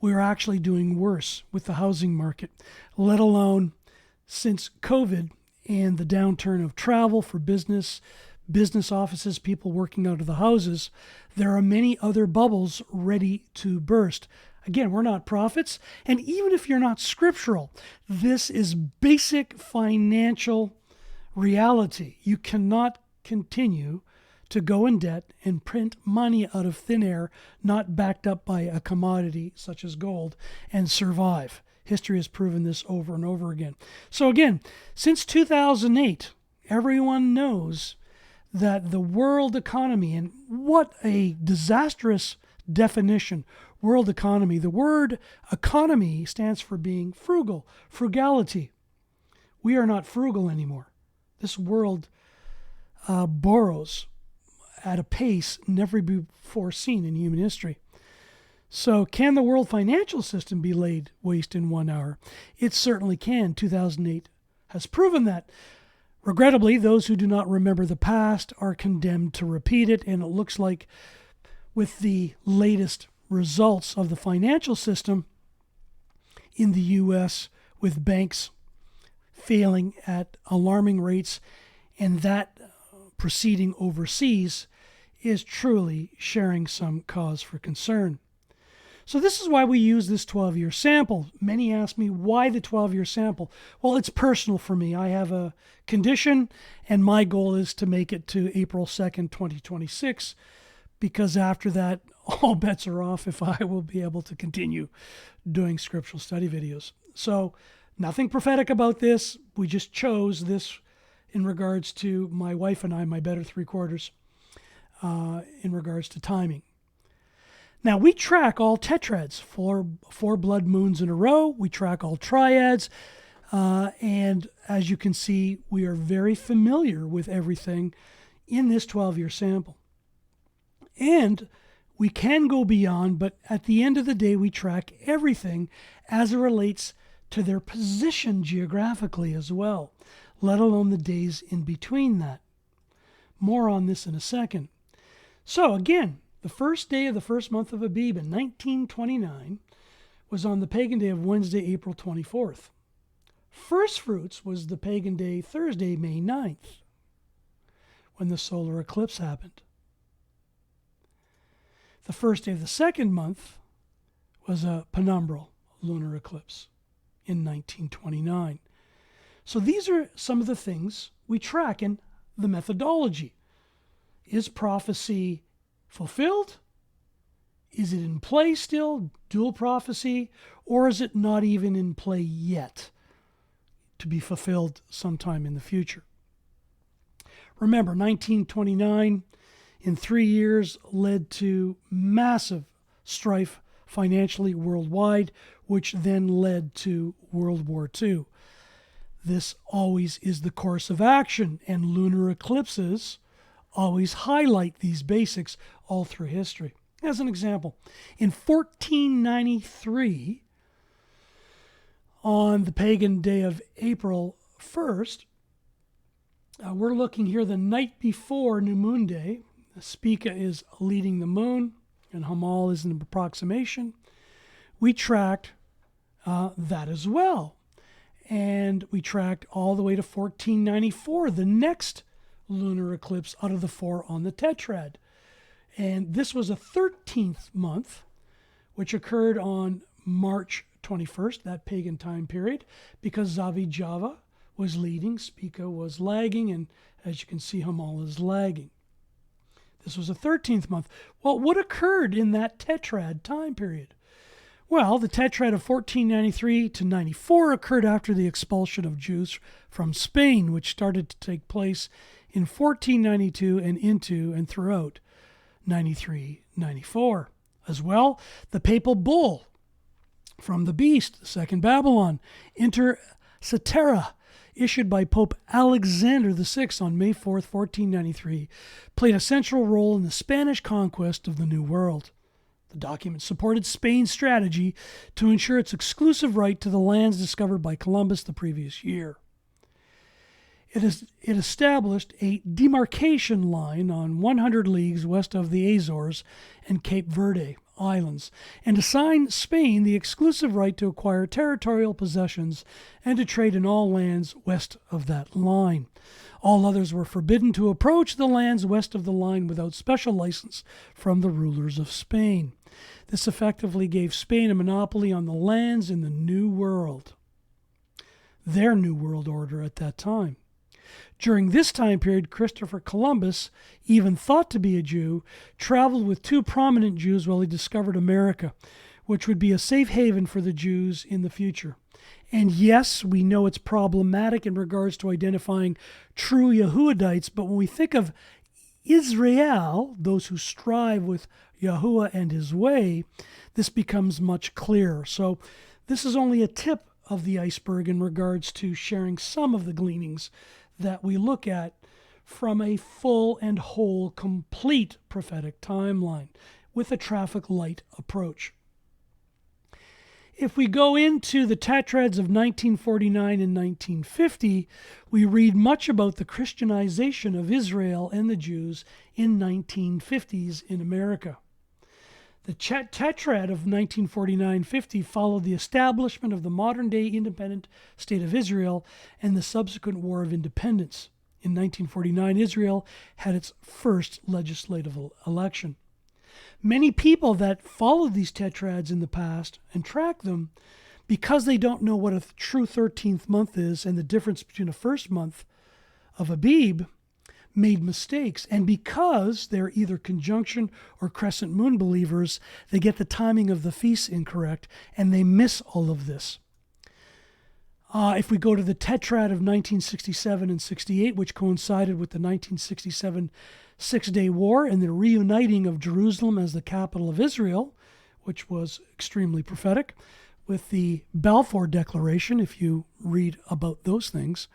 we're actually doing worse with the housing market, let alone since COVID and the downturn of travel for business offices, people working out of the houses. There are many other bubbles ready to burst. Again, we're not prophets, and even if you're not scriptural, this is basic financial reality. You cannot continue to go in debt and print money out of thin air, not backed up by a commodity such as gold, and survive. History has proven this over and over again. So again, since 2008, everyone knows that the world economy, and what a disastrous definition, world economy. The word economy stands for being frugal, frugality. We are not frugal anymore. This world borrows at a pace never before seen in human history. So can the world financial system be laid waste in 1 hour? It certainly can. 2008 has proven that. Regrettably, those who do not remember the past are condemned to repeat it, and it looks like with the latest results of the financial system in the U.S., with banks failing at alarming rates, and that proceeding overseas, is truly sharing some cause for concern. So this is why we use this 12-year sample. Many ask me, why the 12-year sample? Well, it's personal for me. I have a condition, and my goal is to make it to April 2nd, 2026, because after that, all bets are off if I will be able to continue doing scriptural study videos. So nothing prophetic about this. We just chose this in regards to my wife and I, my better three-quarters, in regards to timing. Now, we track all tetrads, four blood moons in a row. We track all triads. And as you can see, we are very familiar with everything in this 12-year sample. And We can go beyond, but at the end of the day, we track everything as it relates to their position geographically as well, let alone the days in between that. More on this in a second. So again, the first day of the first month of Abib in 1929 was on the pagan day of Wednesday, April 24th. First fruits was the pagan day Thursday, May 9th, when the solar eclipse happened. The first day of the second month was a penumbral lunar eclipse in 1929. So these are some of the things we track in the methodology. Is prophecy fulfilled? Is it in play still, dual prophecy, or is it not even in play yet to be fulfilled sometime in the future? Remember, 1929 in 3 years led to massive strife financially worldwide, which then led to World War II. This always is the course of action, and lunar eclipses always highlight these basics all through history. As an example, in 1493, on the pagan day of April 1st, we're looking here the night before New Moon Day. Spica is leading the moon, and Hamal is an approximation. We tracked that as well. And we tracked all the way to 1494, the next lunar eclipse out of the 4 on the tetrad. And this was a 13th month, which occurred on March 21st, that pagan time period, because Zavijava was leading, Spica was lagging, and as you can see, Hamal is lagging. This was a 13th month. Well, what occurred in that tetrad time period? Well, the tetrad of 1493 to 94 occurred after the expulsion of Jews from Spain, which started to take place in 1492 and into and throughout 93-94. As well, the papal bull from the beast, the Second Babylon, Inter Cetera, issued by Pope Alexander VI on May 4th, 1493, played a central role in the Spanish conquest of the New World. The document supported Spain's strategy to ensure its exclusive right to the lands discovered by Columbus the previous year. It established a demarcation line on 100 leagues west of the Azores and Cape Verde Islands, and assigned Spain the exclusive right to acquire territorial possessions and to trade in all lands west of that line. All others were forbidden to approach the lands west of the line without special license from the rulers of Spain. This effectively gave Spain a monopoly on the lands in the New World, their New World Order at that time. During this time period, Christopher Columbus, even thought to be a Jew, traveled with 2 prominent Jews while he discovered America, which would be a safe haven for the Jews in the future. And yes, we know it's problematic in regards to identifying true Yehudites, but when we think of Israel, those who strive with Yahuwah and his way, this becomes much clearer. So this is only a tip of the iceberg in regards to sharing some of the gleanings that we look at from a full and whole, complete prophetic timeline with a traffic light approach. If we go into the tetrads of 1949 and 1950, we read much about the Christianization of Israel and the Jews in 1950s in America. The tetrad of 1949-50 followed the establishment of the modern-day independent state of Israel and the subsequent War of Independence. In 1949, Israel had its first legislative election. Many people that followed these tetrads in the past and track them, because they don't know what a true 13th month is and the difference between a first month of Abib, made mistakes. And because they're either conjunction or crescent moon believers, they get the timing of the feasts incorrect and they miss all of this. If we go to the tetrad of 1967 and 68, which coincided with the 1967 Six-Day War and the reuniting of Jerusalem as the capital of Israel, which was extremely prophetic, with the Balfour Declaration, if you read about those things,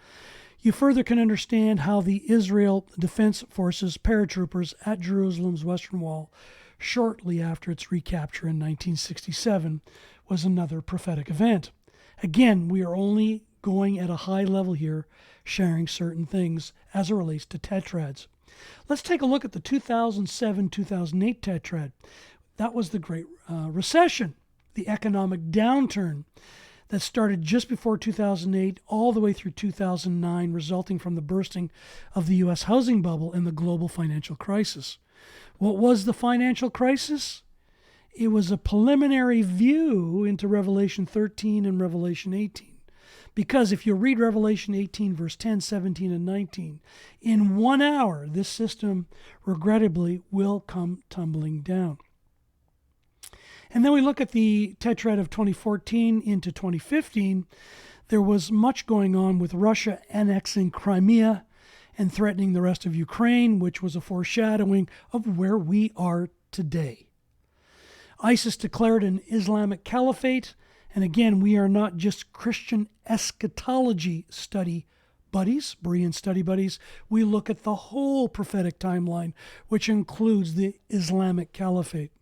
you further can understand how the Israel Defense Forces paratroopers at Jerusalem's Western Wall shortly after its recapture in 1967 was another prophetic event. Again, we are only going at a high level here, sharing certain things as it relates to tetrads. Let's take a look at the 2007-2008 tetrad. That was the Great Recession, the economic downturn that started just before 2008 all the way through 2009, resulting from the bursting of the U.S. housing bubble and the global financial crisis. What was the financial crisis? It was a preliminary view into Revelation 13 and Revelation 18. Because if you read Revelation 18, verse 10, 17, and 19, in 1 hour, this system, regrettably, will come tumbling down. And then we look at the tetrad of 2014 into 2015. There was much going on with Russia annexing Crimea and threatening the rest of Ukraine, which was a foreshadowing of where we are today. ISIS declared an Islamic caliphate. And again, we are not just Christian eschatology study buddies, Berean study buddies. We look at the whole prophetic timeline, which includes the Islamic caliphate.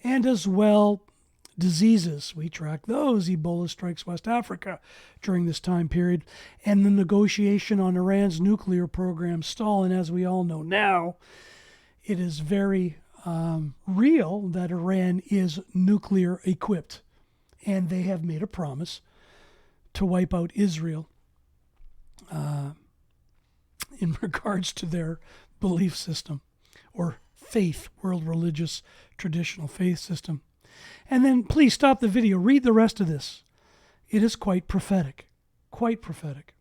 And as well, diseases. We track those. Ebola strikes West Africa during this time period. And the negotiation on Iran's nuclear program stall. And as we all know now, it is very real that Iran is nuclear equipped. And they have made a promise to wipe out Israel in regards to their belief system or faith, world religious traditional faith system. And then please stop the video, read the rest of this. It is quite prophetic, quite prophetic.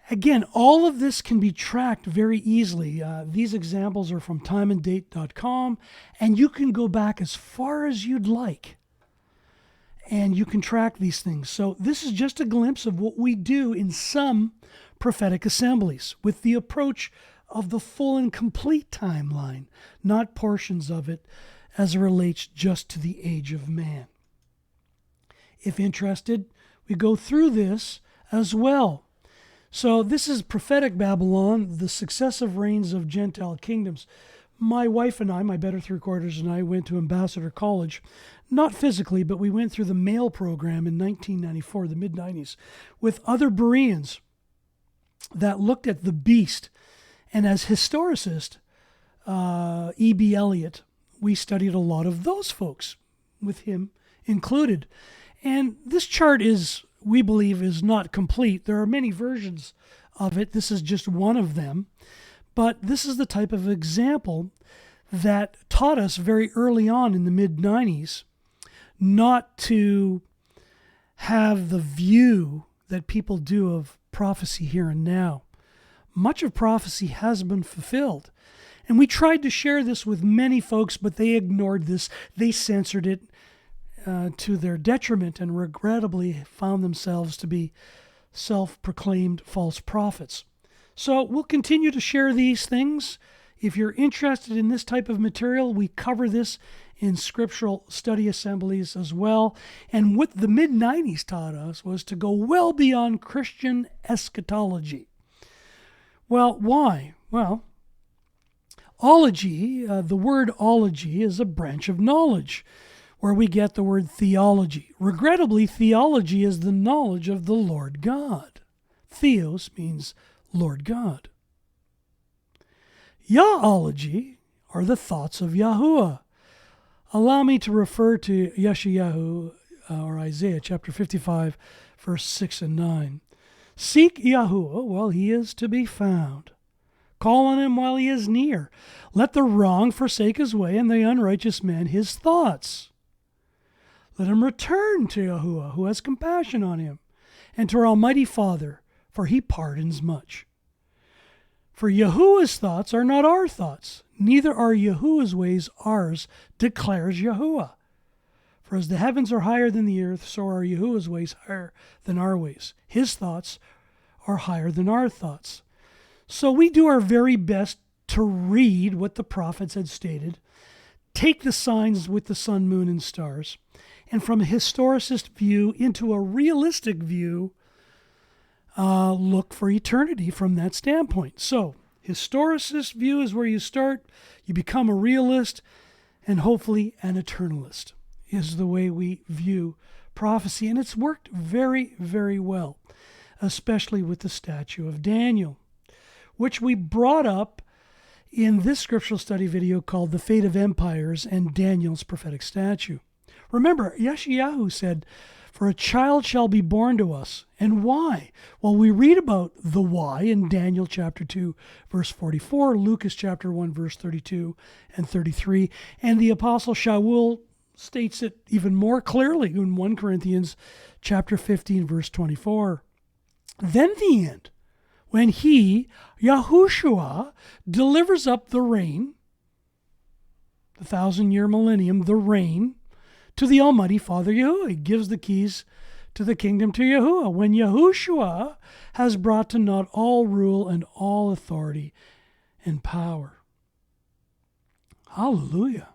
Again, all of this can be tracked very easily. These examples are from timeanddate.com, and you can go back as far as you'd like, and you can track these things. So this is just a glimpse of what we do in some prophetic assemblies with the approach of the full and complete timeline, not portions of it as it relates just to the age of man. If interested, we go through this as well. So this is prophetic Babylon, the successive reigns of Gentile kingdoms. My wife and I, my better three-quarters and I, went to Ambassador College, not physically, but we went through the male program in 1994, the mid-90s, with other Bereans that looked at the beast. And as historicist, E.B. Elliott, we studied a lot of those folks, with him included. And this chart is, we believe, is not complete. There are many versions of it. This is just one of them. But this is the type of example that taught us very early on in the mid-90s not to have the view that people do of prophecy here and now. Much of prophecy has been fulfilled. And we tried to share this with many folks, but they ignored this. They censored it to their detriment and regrettably found themselves to be self-proclaimed false prophets. So we'll continue to share these things. If you're interested in this type of material, we cover this in scriptural study assemblies as well. And what the mid-90s taught us was to go well beyond Christian eschatology. Well, why? Well, ology, the word ology is a branch of knowledge, where we get the word theology. Regrettably, theology is the knowledge of the Lord God. Theos means Lord God. YAHology are the thoughts of Yahuwah. Allow me to refer to Yeshayahu or Isaiah chapter 55, verse 6 and 9. Seek Yahuwah while he is to be found. Call on him while he is near. Let the wrong forsake his way and the unrighteous man his thoughts. Let him return to Yahuwah, who has compassion on him, and to our Almighty Father, for he pardons much. For Yahuwah's thoughts are not our thoughts, neither are Yahuwah's ways ours, declares Yahuwah. For as the heavens are higher than the earth, so are Yahuwah's ways higher than our ways. His thoughts are higher than our thoughts. So we do our very best to read what the prophets had stated, take the signs with the sun, moon, and stars, and from a historicist view into a realistic view, look for eternity from that standpoint. So historicist view is where you start. You become a realist and hopefully an eternalist is the way we view prophecy. And it's worked very, very well, especially with the statue of Daniel, which we brought up in this scriptural study video called The Fate of Empires and Daniel's Prophetic Statue. Remember, Yeshayahu said, "For a child shall be born to us." And why? Well, we read about the why in Daniel chapter 2, verse 44, Lucas chapter 1, verse 32 and 33, and the Apostle Shaul states it even more clearly in 1 Corinthians chapter 15, verse 24. Then the end, when he, Yahushua, delivers up the reign, the 1,000-year millennium, the reign, to the Almighty Father Yahuwah. He gives the keys to the kingdom to Yahuwah. When Yahushua has brought to naught all rule and all authority and power. Hallelujah.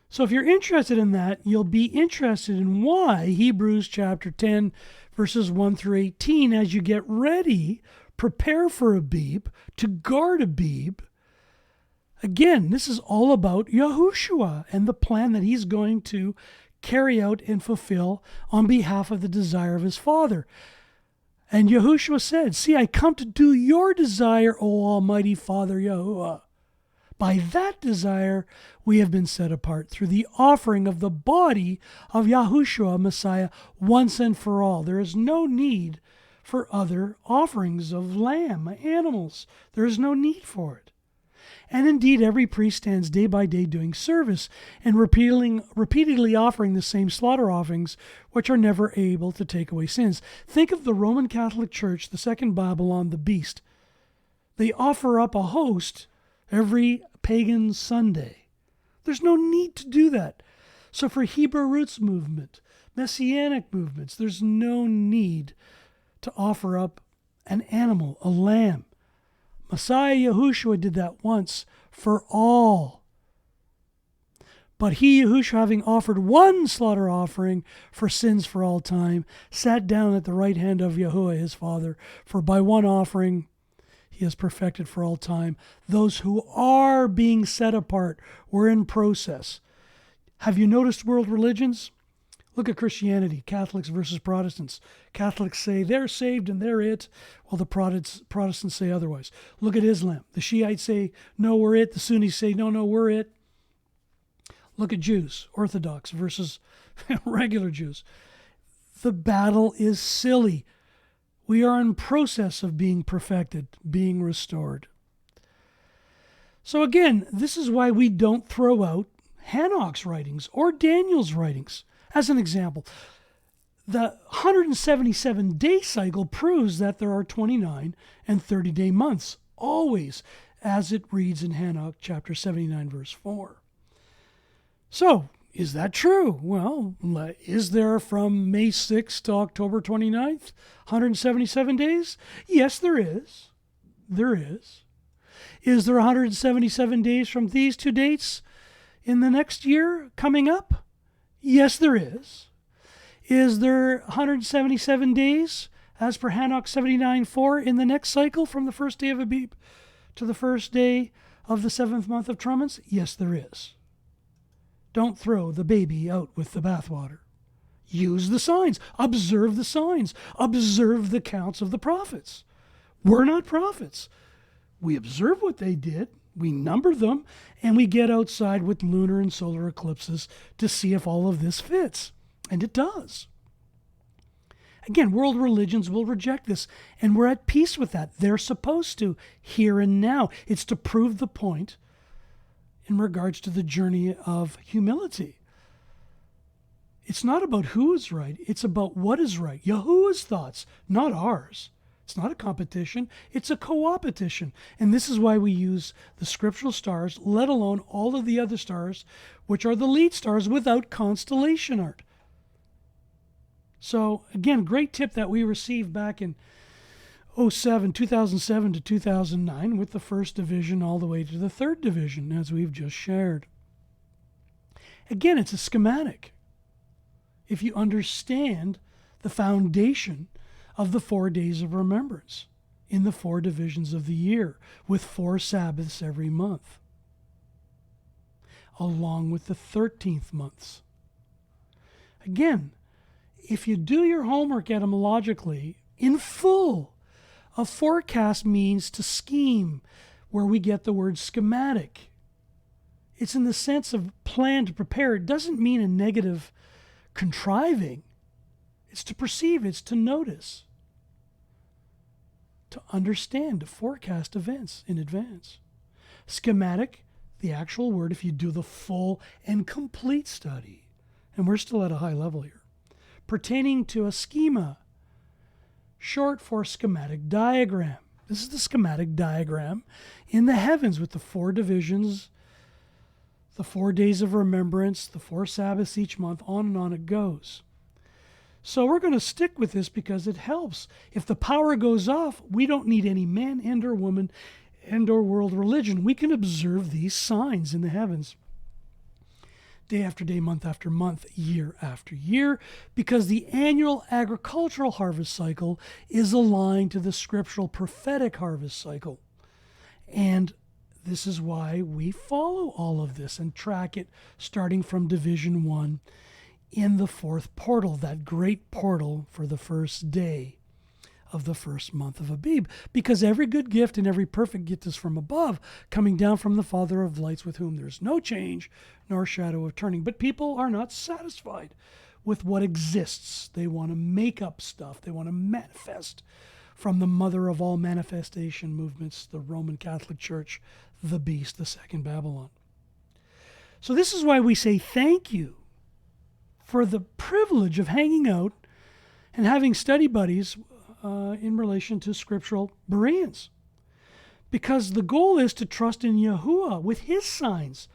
So if you're interested in that, you'll be interested in why Hebrews chapter 10, verses 1 through 18, as you get ready, prepare for Abib, to guard Abib. Again, this is all about Yahushua and the plan that he's going to carry out and fulfill on behalf of the desire of his Father. And Yahushua said, "See, I come to do your desire, O Almighty Father Yahuwah." By that desire, we have been set apart through the offering of the body of Yahushua, Messiah, once and for all. There is no need for other offerings of lamb, animals. There is no need for it. And indeed, every priest stands day by day doing service and repeatedly offering the same slaughter offerings, which are never able to take away sins. Think of the Roman Catholic Church, the second Babylon, the beast. They offer up a host every pagan Sunday. There's no need to do that. So for Hebrew Roots movement, Messianic movements, there's no need to offer up an animal, a lamb. Messiah Yahushua did that once for all. But he, Yahushua, having offered one slaughter offering for sins for all time, sat down at the right hand of Yahuwah his Father. For by one offering he has perfected for all time those who are being set apart. We're in process. Have you noticed world religions? Look at Christianity, Catholics versus Protestants. Catholics say they're saved and they're it, while the Protestants say otherwise. Look at Islam. The Shiites say, no, we're it. The Sunnis say, no, we're it. Look at Jews, Orthodox versus regular Jews. The battle is silly. We are in process of being perfected, being restored. So again, this is why we don't throw out Hanok's writings or Daniel's writings. As an example, the 177-day cycle proves that there are 29 and 30-day months, always, as it reads in Hanok chapter 79, verse 4. So, is that true? Well, is there from May 6th to October 29th, 177 days? Yes, there is. There is. Is there 177 days from these two dates in the next year coming up? Yes, there is. Is there 177 days, as per Hanok 79:4, in the next cycle from the first day of Abib to the first day of the 7th month of Trumpets? Yes, there is. Don't throw the baby out with the bathwater. Use the signs. Observe the signs. Observe the counts of the prophets. We're not prophets. We observe what they did. We number them, and we get outside with lunar and solar eclipses to see if all of this fits. And it does. Again, world religions will reject this, and we're at peace with that. They're supposed to, here and now. It's to prove the point in regards to the journey of humility. It's not about who is right. It's about what is right. Yahuwah's thoughts, not ours. It's not a competition. It's a co-opetition. And this is why we use the scriptural stars, let alone all of the other stars, which are the lead stars without constellation art. So, again, great tip that we received back in 2007 to 2009 with the first division all the way to the third division, as we've just shared. Again, it's a schematic. If you understand the foundation of the 4 days of remembrance in the 4 divisions of the year, with 4 Sabbaths every month, along with the 13th months. Again, if you do your homework etymologically in full, a forecast means to scheme, where we get the word schematic. It's in the sense of plan, to prepare. It doesn't mean a negative contriving. It's to perceive, it's to notice, to understand, to forecast events in advance. Schematic, the actual word, if you do the full and complete study, and we're still at a high level here, pertaining to a schema, short for schematic diagram. This is the schematic diagram in the heavens with the 4 divisions, the 4 days of remembrance, the 4 Sabbaths each month, on and on it goes. So we're going to stick with this because it helps. If the power goes off, we don't need any man and or woman and or world religion. We can observe these signs in the heavens day after day, month after month, year after year, because the annual agricultural harvest cycle is aligned to the scriptural prophetic harvest cycle. And this is why we follow all of this and track it starting from Division 1 in the 4th portal, that great portal for the first day of the first month of Abib, because every good gift and every perfect gift is from above, coming down from the Father of lights, with whom there's no change nor shadow of turning. But people are not satisfied with what exists. They want to make up stuff. They want to manifest from the mother of all manifestation movements, the Roman Catholic Church, the beast, the second Babylon. So this is why we say thank you for the privilege of hanging out and having study buddies in relation to scriptural Bereans. Because the goal is to trust in Yahuwah with his signs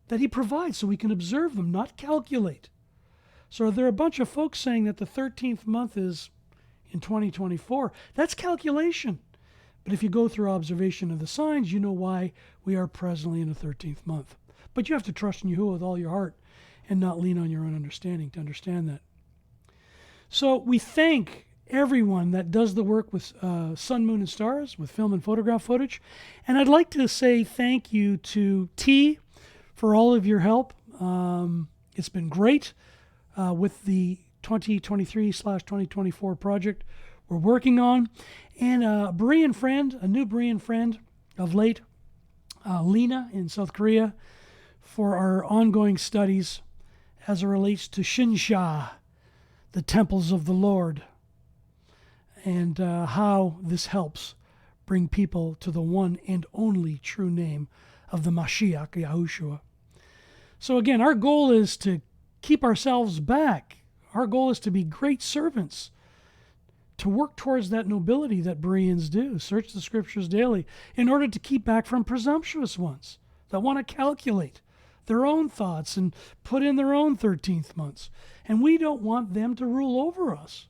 that he provides so we can observe them, not calculate. So there are a bunch of folks saying that the 13th month is in 2024. That's calculation. But if you go through observation of the signs, you know why we are presently in the 13th month. But you have to trust in Yahuwah with all your heart and not lean on your own understanding to understand that. So we thank everyone that does the work with sun, moon, and stars, with film and photograph footage. And I'd like to say thank you to T for all of your help. It's been great with the 2023/2024 project we're working on. And a Berean friend, a new Berean friend of late, Lena in South Korea, for our ongoing studies as it relates to Shinsha, the temples of the Lord, and how this helps bring people to the one and only true name of the Mashiach, Yahushua. So again, our goal is to keep ourselves back. Our goal is to be great servants, to work towards that nobility that Bereans do, search the scriptures daily, in order to keep back from presumptuous ones that want to calculate their own thoughts and put in their own 13th months. And we don't want them to rule over us,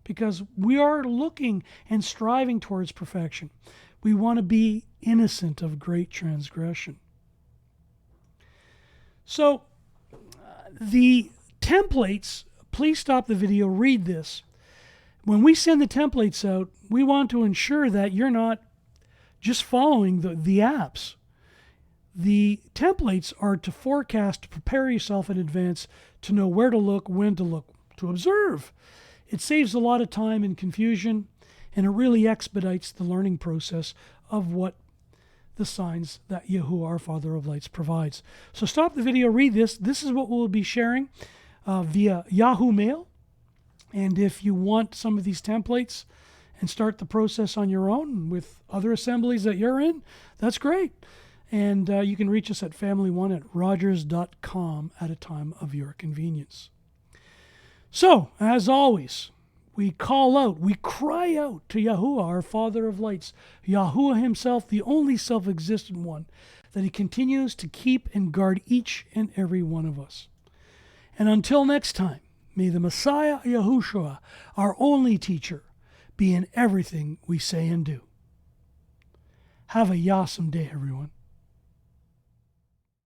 because we are looking and striving towards perfection. We want to be innocent of great transgression. So the templates, please stop the video, read this. When we send the templates out, we want to ensure that you're not just following the apps. The templates are to forecast, to prepare yourself in advance, to know where to look, when to look, to observe. It saves a lot of time and confusion, and it really expedites the learning process of what the signs that Yahuwah, our Father of Lights, provides. So stop the video, read this. This is what we'll be sharing via Yahoo Mail. And if you want some of these templates and start the process on your own with other assemblies that you're in, that's great. And you can reach us at family1@rogers.com at a time of your convenience. So, as always, we call out, we cry out to Yahuwah, our Father of Lights, Yahuwah himself, the only self-existent one, that he continues to keep and guard each and every one of us. And until next time, may the Messiah Yahushua, our only teacher, be in everything we say and do. Have a YAHsome day, everyone.